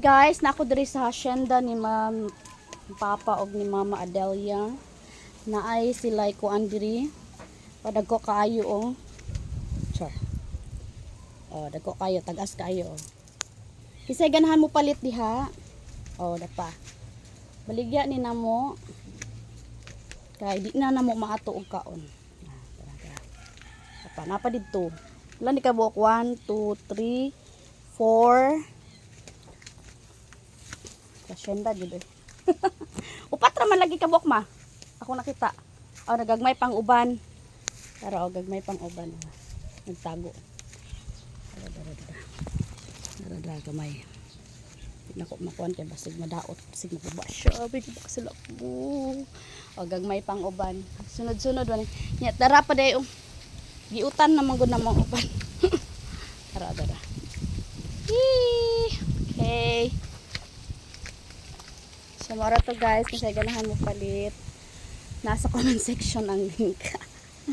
guys, na ako diri sa hacienda ni Ma'am Papa og ni Mama Adelia. Naay sila kuan diri. Padagko kaayo oh. Char. Oh, dagko kayo, tagas kayo oh. Kisay ganahan mo palit diha. Oh, dapa. Baligya ni namo. Kay di na namo maato og kaon. Dapa napa didto. Ilan ni ka buok? 1 2 3 4. Hacienda jud eh. Upat ra man lagi ka buok ma. Ako nakita. Oh, nagagmay pang uban. Tara, gagmay pang uban. Nagtago. Dara kamay. Nako makuan kay basig madaot, basig mabuba siya. Bigla ka sila ko. O gagmay pang uban. Sunod-sunod man. Nya tara pa day giutan na man gud na mga uban. Tara. Okay. So mara to guys, kung sa ganahan mo palit. Nasa comment section ang link.